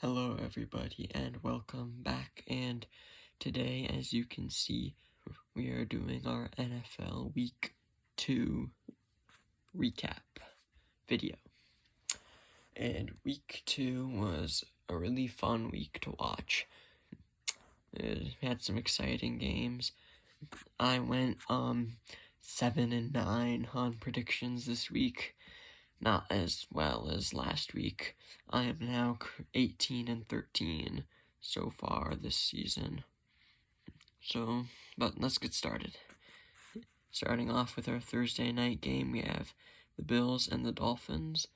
Hello everybody and welcome back, and today, as you can see, we are doing our NFL Week 2 recap video. And Week 2 was a really fun week to watch. It had some exciting games. I went 7-9 on predictions this week. Not as well as last week. I am now 18-13 so far this season. But let's get started. Starting off with our Thursday night game, we have the Bills and the Dolphins.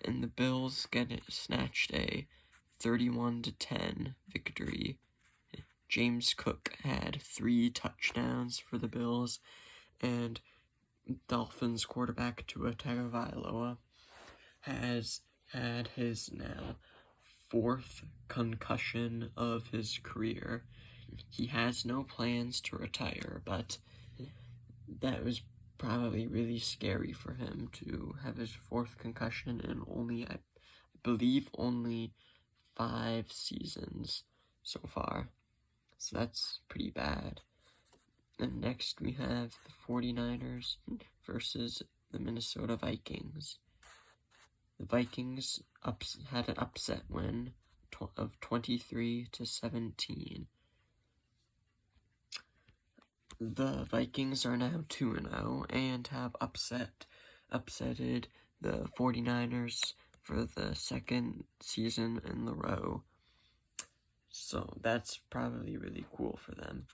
And the Bills snatched a 31-10 victory. James Cook had 3 touchdowns for the Bills, and Dolphins quarterback Tua Tagovailoa has had his now 4th concussion of his career. He has no plans to retire, but that was probably really scary for him to have his 4th concussion in I believe only 5 seasons so far. So that's pretty bad. And next we have the 49ers versus the Minnesota Vikings. The Vikings had an upset win of 23-17. The Vikings are now 2-0 and have upsetted the 49ers for the 2nd season in a row. So that's probably really cool for them.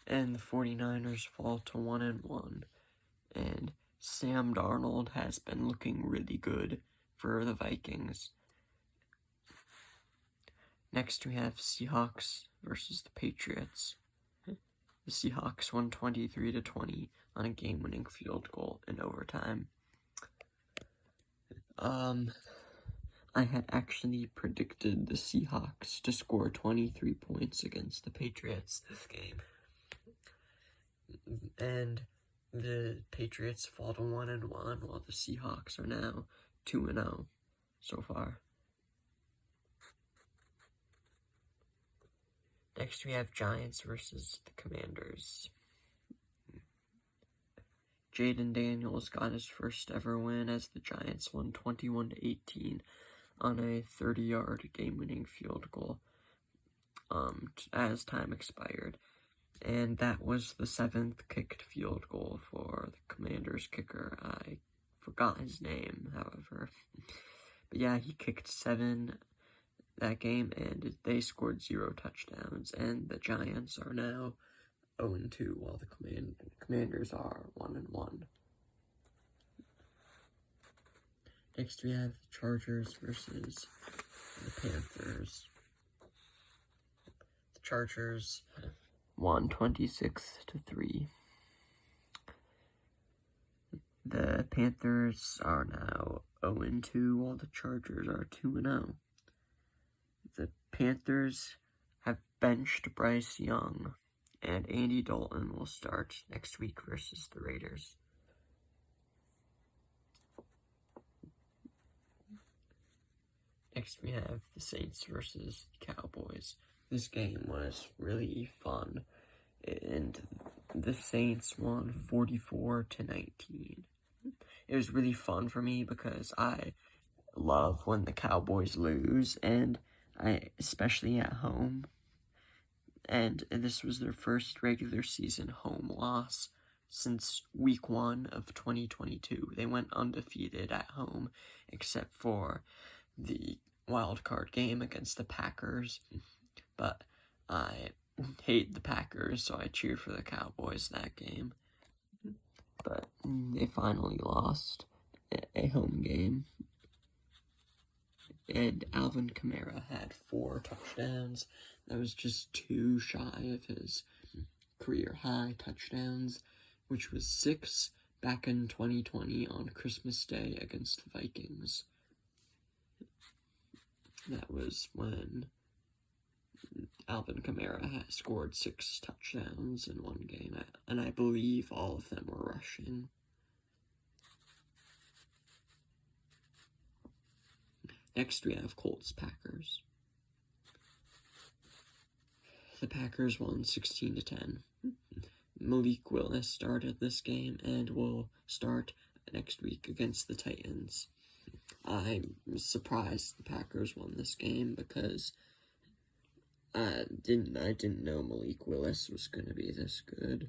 And the 49ers fall to 1-1, and Sam Darnold has been looking really good for the Vikings. Next we have Seahawks versus the Patriots. The Seahawks won 23-20 on a game-winning field goal in overtime. I had actually predicted the Seahawks to score 23 points against the Patriots this game. And the Patriots fall to 1-1, while the Seahawks are now 2-0 so far. Next we have Giants versus the Commanders. Jaden Daniels got his first ever win as the Giants won 21-18 on a 30-yard game-winning field goal as time expired. And that was the 7th kicked field goal for the Commanders kicker. I forgot his name, however. But yeah, he kicked 7 that game, and they scored 0 touchdowns. And the Giants are now 0-2, while the Commanders are 1-1. Next, we have the Chargers versus the Panthers. The Chargers won 26-3. The Panthers are now 0-2, while the Chargers are 2-0. The Panthers have benched Bryce Young, and Andy Dalton will start next week versus the Raiders. Next we have the Saints versus the Cowboys. This game was really fun, and the Saints won 44-19. It was really fun for me because I love when the Cowboys lose, and especially at home. And this was their first regular season home loss since week 1 of 2022. They went undefeated at home, except for the wild card game against the Packers. But I hate the Packers, so I cheer for the Cowboys that game. But they finally lost a home game. And Alvin Kamara had 4 touchdowns. That was just 2 shy of his career high touchdowns, which was 6 back in 2020 on Christmas Day against the Vikings. That was when Alvin Kamara scored 6 touchdowns in one game, and I believe all of them were rushing. Next, we have Colts-Packers. The Packers won 16-10. Malik Willis started this game and will start next week against the Titans. I'm surprised the Packers won this game because I didn't know Malik Willis was going to be this good.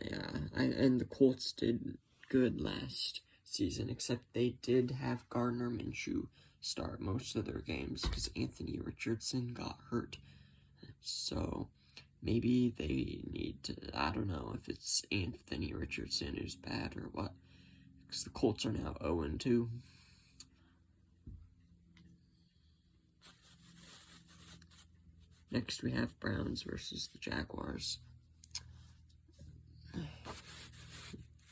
Yeah, and the Colts did good last season, except they did have Gardner Minshew start most of their games because Anthony Richardson got hurt. So maybe they need to, I don't know if it's Anthony Richardson who's bad or what, because the Colts are now 0-2. Next we have Browns versus the Jaguars.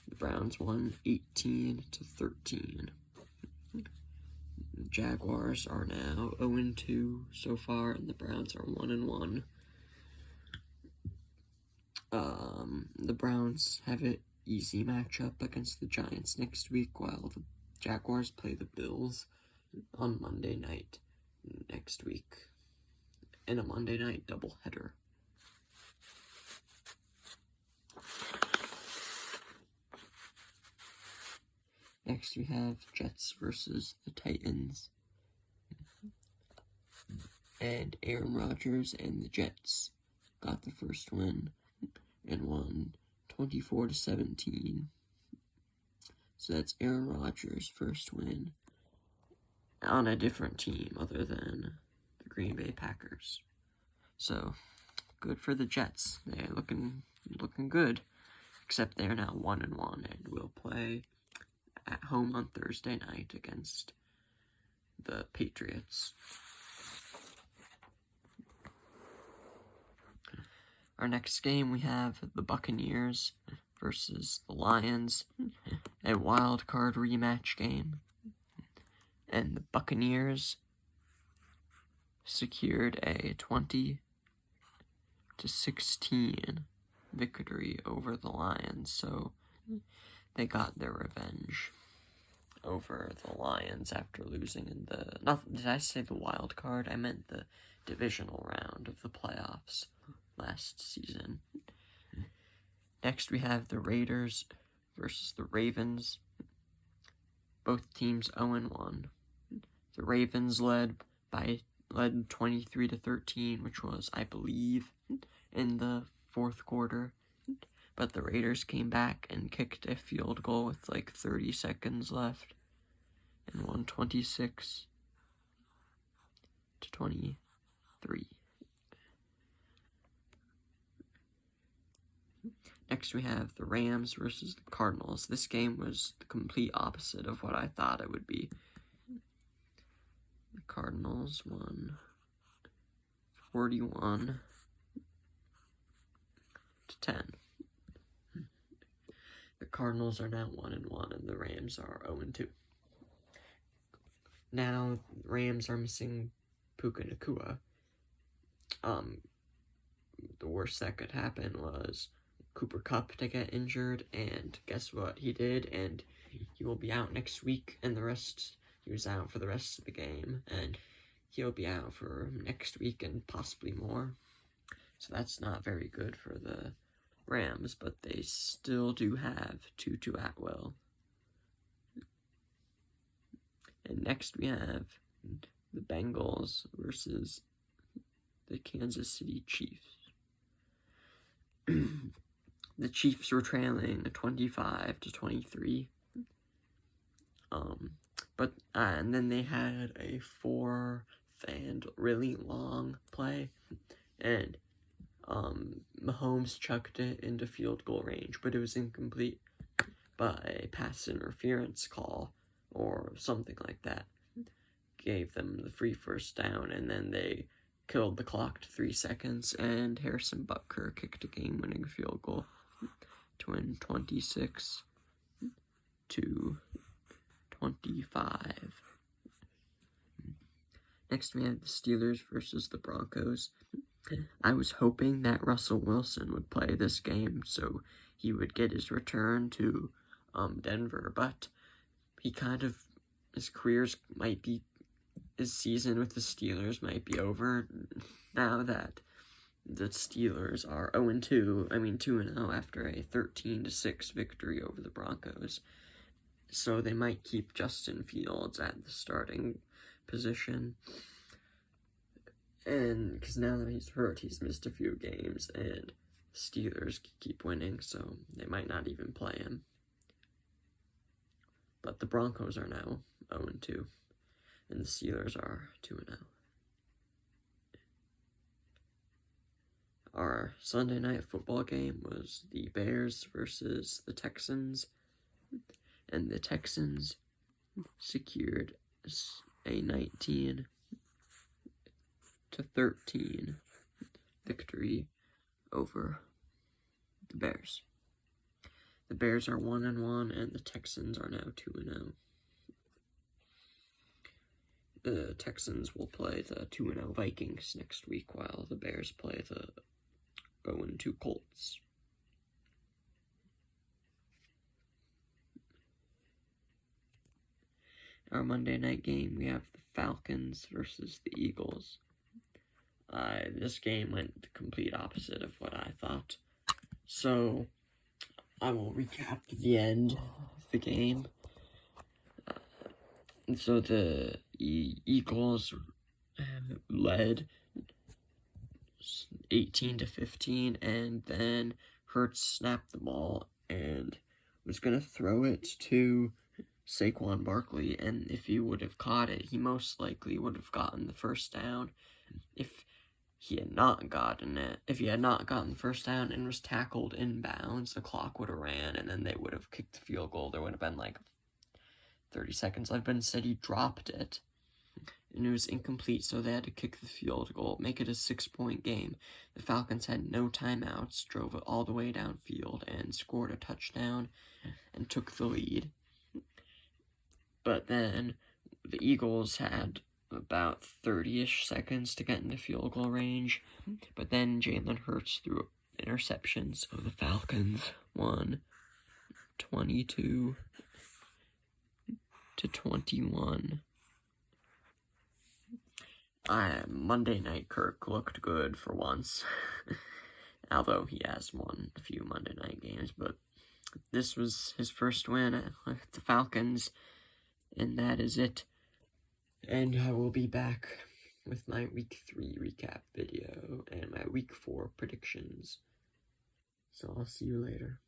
The Browns won 18-13. The Jaguars are now 0-2 so far, and the Browns are 1-1. The Browns have an easy matchup against the Giants next week, while the Jaguars play the Bills on Monday night next week in a Monday night doubleheader. Next we have Jets versus the Titans. And Aaron Rodgers and the Jets got the first win and won 24-17. So that's Aaron Rodgers' first win on a different team other than the Green Bay Packers. So good for the Jets. They're looking good. Except they're now 1-1 and will play at home on Thursday night against the Patriots. Our next game, we have the Buccaneers versus the Lions, a wild card rematch game. And the Buccaneers secured a 20-16 victory over the Lions, so they got their revenge over the Lions after losing in the, did I say the wild card? I meant the divisional round of the playoffs last season. Next we have the Raiders versus the Ravens. Both teams 0-1. The Ravens led 23-13, which was, I believe, in the fourth quarter. But the Raiders came back and kicked a field goal with like 30 seconds left and won 26-23. Next we have the Rams versus the Cardinals. This game was the complete opposite of what I thought it would be. The Cardinals won 41-10. The Cardinals are now 1-1 and the Rams are 0-2. Now, the Rams are missing Puka Nacua. The worst that could happen was Cooper Kupp to get injured, and guess what? He did, and he will be out next week, and he was out for the rest of the game, and he'll be out for next week and possibly more. So that's not very good for the Rams, but they still do have Tutu Atwell. And next we have the Bengals versus the Kansas City Chiefs. The Chiefs were trailing 25-23. And then they had a fourth and really long play, and Mahomes chucked it into field goal range, but it was incomplete by a pass interference call or something like that. Gave them the free first down, and then they killed the clock to 3 seconds, and Harrison Butker kicked a game-winning field goal to win 26-25. Next we have the Steelers versus the Broncos. I was hoping that Russell Wilson would play this game so he would get his return to Denver, but he kind of his season with the Steelers might be over now that the Steelers are 2-0 after a 13-6 victory over the Broncos. So they might keep Justin Fields at the starting position. And because now that he's hurt, he's missed a few games, and the Steelers keep winning, so they might not even play him. But the Broncos are now 0-2, and the Steelers are 2-0. Our Sunday night football game was the Bears versus the Texans, and the Texans secured a 19-13 victory over the Bears. The Bears are 1-1, and the Texans are now 2-0. The Texans will play the 2-0 Vikings next week, while the Bears play the 0-2 Colts. Our Monday night game, we have the Falcons versus the Eagles. This game went the complete opposite of what I thought. So, I will recap the end of the game. So the Eagles led 18-15, and then Hurts snapped the ball and was going to throw it to Saquon Barkley, and if he would have caught it, he most likely would have gotten the first down. If he had not gotten the first down and was tackled inbounds, the clock would have ran, and then they would have kicked the field goal. There would have been like 30 seconds left, but instead he dropped it, and it was incomplete, so they had to kick the field goal, make it a 6-point game. The Falcons had no timeouts, drove it all the way downfield, and scored a touchdown, and took the lead. But then the Eagles had about 30-ish seconds to get into field goal range, but then Jalen Hurts threw an interception, so the Falcons won 22-21. Monday night Kirk looked good for once, although he has won a few Monday night games, but this was his first win with the Falcons, and that is it. And I will be back with my Week 3 recap video and my Week 4 predictions. So I'll see you later.